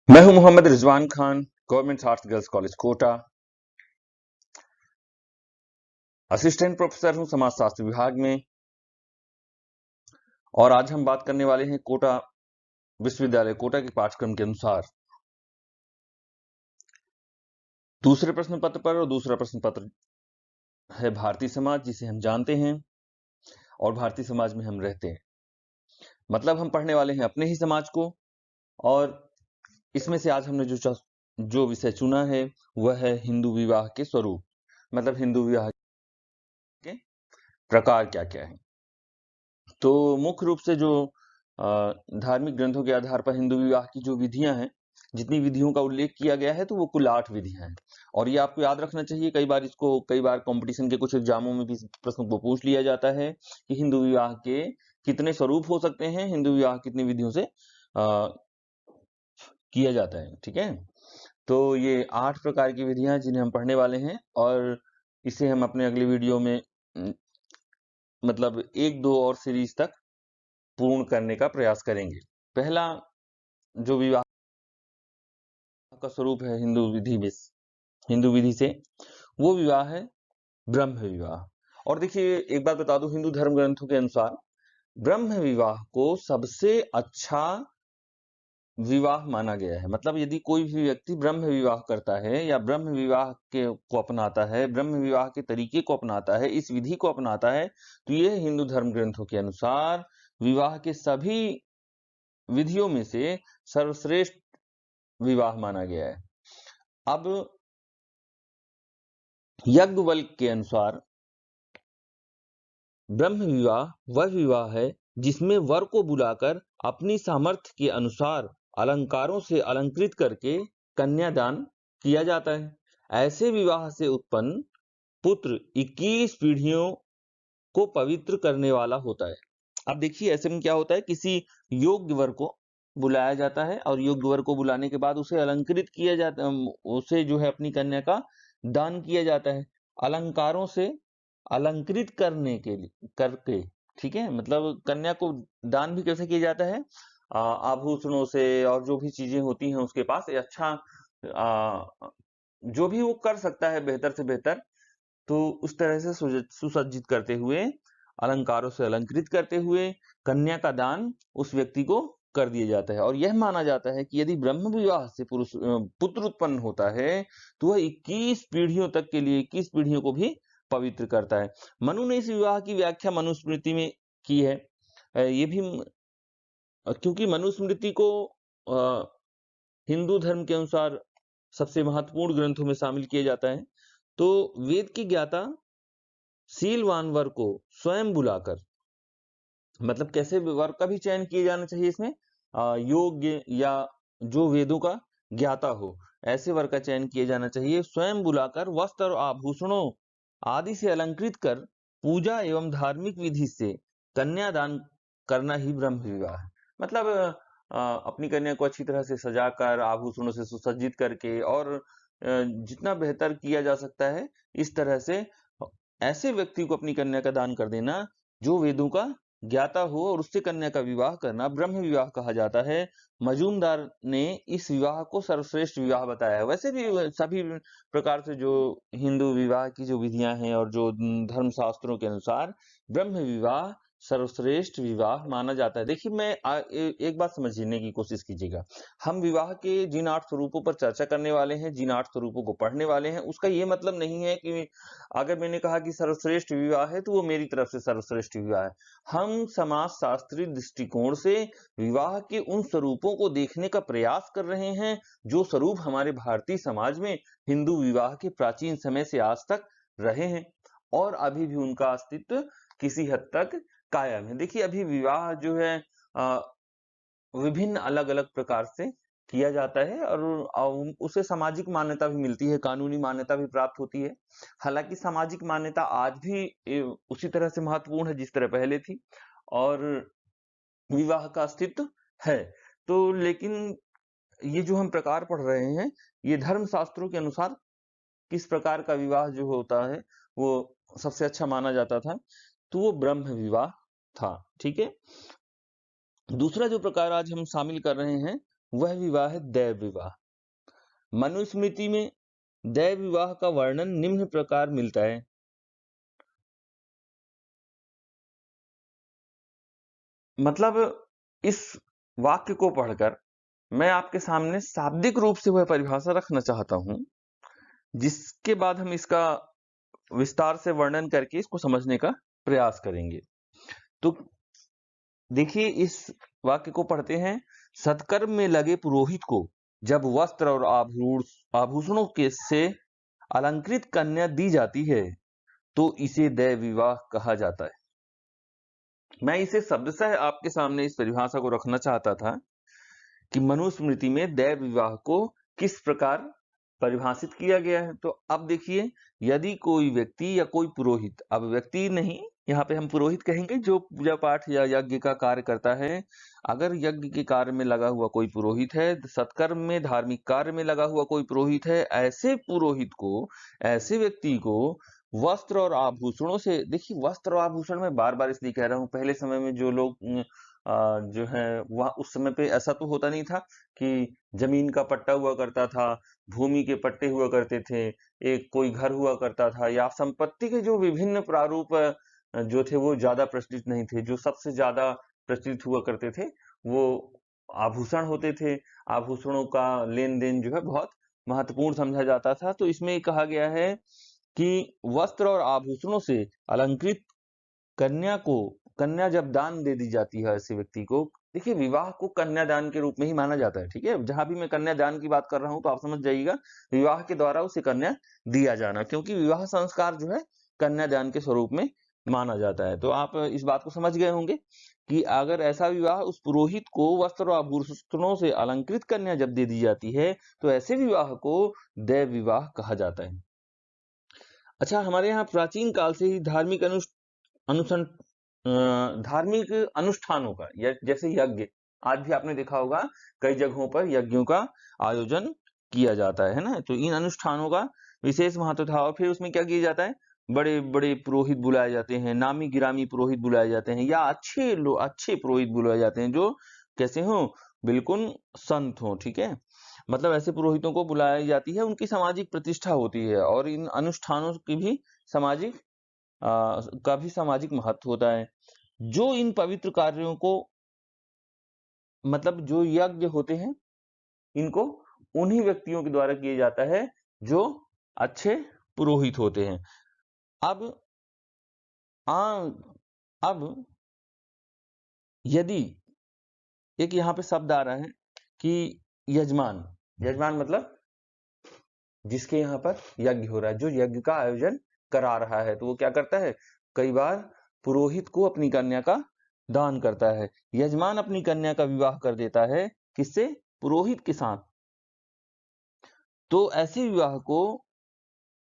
मैं हूं Mohammad Rizwan Khan, government arts girls college Kota, assistant professor हूं समाजशास्त्र विभाग में। और आज हम बात करने वाले हैं कोटा विश्वविद्यालय कोटा के पाठ्यक्रम के अनुसार दूसरे प्रश्न पत्र पर। और दूसरा प्रश्न पत्र है भारतीय समाज, जिसे हम जानते हैं और भारतीय समाज में हम रहते हैं। मतलब हम पढ़ने वाले हैं अपने ही समाज को। और इसमें से आज हमने जो विषय चुना है वह है हिंदू विवाह के स्वरूप। मतलब हिंदू विवाह के प्रकार क्या क्या है। तो मुख्य रूप से जो धार्मिक ग्रंथों के आधार पर हिंदू विवाह की जो विधियां हैं, जितनी विधियों का उल्लेख किया गया है, तो वो कुल 8 विधियां हैं। और ये आपको याद रखना चाहिए। कई बार कंपटीशन के कुछ एग्जामों में भी इस प्रश्न को पूछ लिया जाता है कि हिंदू विवाह के कितने स्वरूप हो सकते हैं, हिंदू विवाह कितनी विधियों से किया जाता है। ठीक है, तो ये 8 प्रकार की विधियां हैं जिन्हें हम पढ़ने वाले हैं। और इसे हम अपने अगले वीडियो में मतलब 1-2 और सीरीज तक पूर्ण करने का प्रयास करेंगे। पहला जो विवाह का स्वरूप है हिंदू विधि से, वो विवाह है ब्रह्म विवाह। और देखिए, एक बात बता दूं, हिंदू धर्म ग्रंथों के अनुसार ब्रह्म विवाह को सबसे अच्छा विवाह माना गया है। मतलब यदि कोई भी व्यक्ति ब्रह्म विवाह करता है या ब्रह्म विवाह के को अपनाता है, ब्रह्म विवाह के तरीके को अपनाता है, इस विधि को अपनाता है, तो यह हिंदू धर्म ग्रंथों के अनुसार विवाह के सभी विधियों में से सर्वश्रेष्ठ विवाह माना गया है। अब याज्ञवल्क्य के अनुसार ब्रह्म विवाह वह विवाह है जिसमें वर को बुलाकर अपनी सामर्थ्य के अनुसार अलंकारों से अलंकृत करके कन्यादान किया जाता है। ऐसे विवाह से उत्पन्न पुत्र 21 पीढ़ियों को पवित्र करने वाला होता है। अब देखिए, ऐसे में क्या होता है, किसी योग्य वर को बुलाया जाता है और योग्य वर को बुलाने के बाद उसे अलंकृत किया जाता, उसे जो है अपनी कन्या का दान किया जाता है अलंकारों से अलंकृत करके। ठीक है, मतलब कन्या को दान भी कैसे किया जाता है, आभूषणों से और जो भी चीजें होती हैं उसके पास अच्छा जो भी वो कर सकता है बेहतर से बेहतर, तो उस तरह से सुसज्जित करते हुए, अलंकारों से अलंकृत करते हुए कन्या का दान उस व्यक्ति को कर दिया जाता है। और यह माना जाता है कि यदि ब्रह्म विवाह से पुत्र उत्पन्न होता है तो वह 21 पीढ़ियों तक के लिए 21 पीढ़ियों को भी पवित्र करता है। मनु ने इस विवाह की व्याख्या मनुस्मृति में की है। ये भी क्योंकि मनुस्मृति को हिंदू धर्म के अनुसार सबसे महत्वपूर्ण ग्रंथों में शामिल किया जाता है, तो वेद की ज्ञाता शीलवान वर को स्वयं बुलाकर, मतलब कैसे वर का भी चयन किया जाना चाहिए इसमें, योग्य या जो वेदों का ज्ञाता हो, ऐसे वर का चयन किया जाना चाहिए। स्वयं बुलाकर वस्त्र और आभूषणों आदि से अलंकृत कर पूजा एवं धार्मिक विधि से कन्यादान करना ही ब्रह्म विवाह है। मतलब अपनी कन्या को अच्छी तरह से सजाकर, आभूषणों से सुसज्जित करके और जितना बेहतर किया जा सकता है इस तरह से ऐसे व्यक्ति को अपनी कन्या का दान कर देना जो वेदों का ज्ञाता हो, और उससे कन्या का विवाह करना ब्रह्म विवाह कहा जाता है। मजूमदार ने इस विवाह को सर्वश्रेष्ठ विवाह बताया है। वैसे भी सभी प्रकार से जो हिंदू विवाह की जो विधियां हैं और जो धर्म शास्त्रों के अनुसार ब्रह्म विवाह सर्वश्रेष्ठ विवाह माना जाता है। देखिए, एक बात समझने की कोशिश कीजिएगा। हम विवाह के जिन 8 स्वरूपों पर चर्चा करने वाले हैं, जिन 8 स्वरूपों को पढ़ने वाले हैं, उसका ये मतलब नहीं है कि अगर मैंने कहा कि सर्वश्रेष्ठ विवाह है तो वो मेरी तरफ से सर्वश्रेष्ठ विवाह है। हम समाजशास्त्री दृष्टिकोण से विवाह के उन स्वरूपों को देखने का प्रयास कर रहे हैं जो स्वरूप हमारे भारतीय समाज में हिंदू विवाह के प्राचीन समय से आज तक रहे हैं और अभी भी उनका अस्तित्व किसी हद तक कायम है। देखिए, अभी विवाह जो है विभिन्न अलग अलग प्रकार से किया जाता है और उसे सामाजिक मान्यता भी मिलती है, कानूनी मान्यता भी प्राप्त होती है। हालांकि सामाजिक मान्यता आज भी उसी तरह से महत्वपूर्ण है जिस तरह पहले थी, और विवाह का अस्तित्व है। तो लेकिन ये जो हम प्रकार पढ़ रहे हैं, ये धर्म शास्त्रों के अनुसार किस प्रकार का विवाह जो होता है वो सबसे अच्छा माना जाता था, तो वो ब्रह्म विवाह था। ठीक है, दूसरा जो प्रकार आज हम शामिल कर रहे हैं वह विवाह है दैव विवाह। मनुस्मृति में दैव विवाह का वर्णन निम्न प्रकार मिलता है। मतलब इस वाक्य को पढ़कर मैं आपके सामने शाब्दिक रूप से वह परिभाषा रखना चाहता हूं, जिसके बाद हम इसका विस्तार से वर्णन करके इसको समझने का प्रयास करेंगे। तो देखिए, इस वाक्य को पढ़ते हैं। सत्कर्म में लगे पुरोहित को जब वस्त्र और आभूषणों के से अलंकृत कन्या दी जाती है तो इसे दैव विवाह कहा जाता है। मैं इसे शब्दशः आपके सामने इस परिभाषा को रखना चाहता था कि मनुस्मृति में दैव विवाह को किस प्रकार परिभाषित किया गया है। तो अब देखिए, यदि कोई व्यक्ति या कोई पुरोहित, अब व्यक्ति नहीं, यहाँ पे हम पुरोहित कहेंगे, जो पूजा पाठ या यज्ञ का कार्य करता है, अगर यज्ञ के कार्य में लगा हुआ कोई पुरोहित है, सत्कर्म में, धार्मिक कार्य में लगा हुआ कोई पुरोहित है, ऐसे पुरोहित को, ऐसे व्यक्ति को वस्त्र और आभूषणों से, देखिए वस्त्र और आभूषण में बार बार इसलिए कह रहा हूँ, पहले समय में जो लोग जो है वह उस समय पे ऐसा तो होता नहीं था कि जमीन का पट्टा हुआ करता था, भूमि के पट्टे हुआ करते थे, एक कोई घर हुआ करता था, या संपत्ति के जो विभिन्न प्रारूप जो थे वो ज्यादा प्रचलित नहीं थे। जो सबसे ज्यादा प्रचलित हुआ करते थे वो आभूषण होते थे। आभूषणों का लेन देन जो है बहुत महत्वपूर्ण समझा जाता था। तो इसमें कहा गया है कि वस्त्र और आभूषणों से अलंकृत कन्या जब दान दे दी जाती है ऐसे व्यक्ति को, देखिए विवाह को कन्यादान के रूप में ही माना जाता है। ठीक है, जहां भी मैं कन्यादान की बात कर रहा हूं तो आप समझ जाइएगा, विवाह के द्वारा उसे कन्या दिया जाना, क्योंकि विवाह संस्कार जो है कन्यादान के स्वरूप में माना जाता है। तो आप इस बात को समझ गए होंगे कि अगर ऐसा विवाह उस पुरोहित को वस्त्र और आभूषणों से अलंकृत कन्या जब दे दी जाती है तो ऐसे विवाह को दैव विवाह कहा जाता है। अच्छा, हमारे यहाँ प्राचीन काल से ही धार्मिक अनुष्ठानों का, जैसे यज्ञ, आज भी आपने देखा होगा कई जगहों पर यज्ञों का आयोजन किया जाता है ना। तो इन अनुष्ठानों का विशेष महत्व था। और फिर उसमें क्या किया जाता है, बड़े बड़े पुरोहित बुलाए जाते हैं, नामी गिरामी पुरोहित बुलाए जाते हैं, या अच्छे पुरोहित बुलाए जाते हैं जो कैसे हो, बिल्कुल संत हो। ठीक है, मतलब ऐसे पुरोहितों को बुलाई जाती है, उनकी सामाजिक प्रतिष्ठा होती है, और इन अनुष्ठानों की भी सामाजिक का भी सामाजिक महत्व होता है। जो इन पवित्र कार्यों को, मतलब जो यज्ञ होते हैं, इनको उन्हीं व्यक्तियों के द्वारा किया जाता है जो अच्छे पुरोहित होते हैं। अब आ, अब यदि एक यहाँ पे शब्द आ रहा है कि यजमान, यजमान मतलब जिसके यहाँ पर यज्ञ हो रहा है, जो यज्ञ का आयोजन करा रहा है, तो वो क्या करता है, कई बार पुरोहित को अपनी कन्या का दान करता है। यजमान अपनी कन्या का विवाह कर देता है, किससे, पुरोहित के साथ। तो ऐसे विवाह को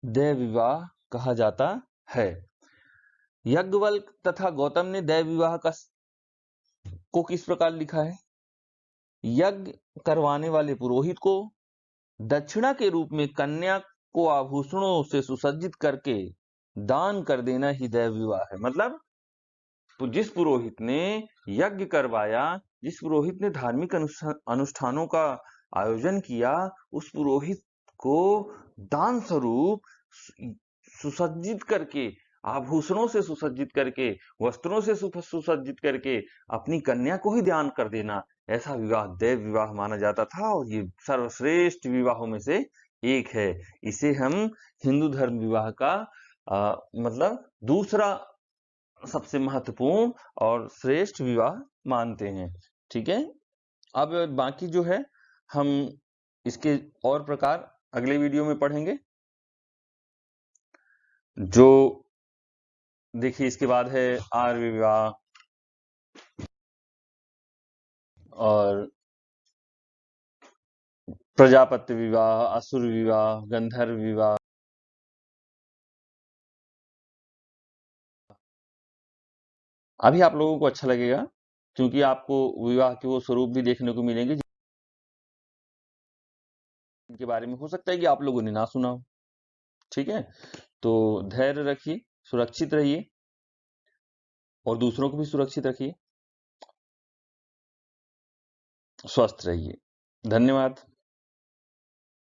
दैव विवाह कहा जाता है। याज्ञवल्क्य तथा गौतम ने दैव विवाह को किस प्रकार लिखा है, यज्ञ करवाने वाले पुरोहित को दक्षिणा के रूप में कन्या को आभूषणों से सुसज्जित करके दान कर देना ही दैव विवाह है। मतलब तो जिस पुरोहित ने यज्ञ करवाया, जिस पुरोहित ने धार्मिक अनुष्ठानों का आयोजन किया, उस पुरोहित को दान स्वरूप सुसज्जित करके, आभूषणों से सुसज्जित करके, वस्त्रों से सुसज्जित करके अपनी कन्या को ही दान कर देना, ऐसा विवाह दैव विवाह माना जाता था। और ये सर्वश्रेष्ठ विवाहों में से एक है। इसे हम हिंदू धर्म विवाह का मतलब दूसरा सबसे महत्वपूर्ण और श्रेष्ठ विवाह मानते हैं। ठीक है, अब बाकी जो है हम इसके और प्रकार अगले वीडियो में पढ़ेंगे। जो देखिए, इसके बाद है आर्य विवाह और प्रजापत्य विवाह, असुर विवाह, गंधर्व विवाह। अभी आप लोगों को अच्छा लगेगा, क्योंकि आपको विवाह के वो स्वरूप भी देखने को मिलेंगे जिनके बारे में हो सकता है कि आप लोगों ने ना सुना हो। ठीक है, तो धैर्य रखिए, सुरक्षित रहिए और दूसरों को भी सुरक्षित रखिए, स्वस्थ रहिए। धन्यवाद।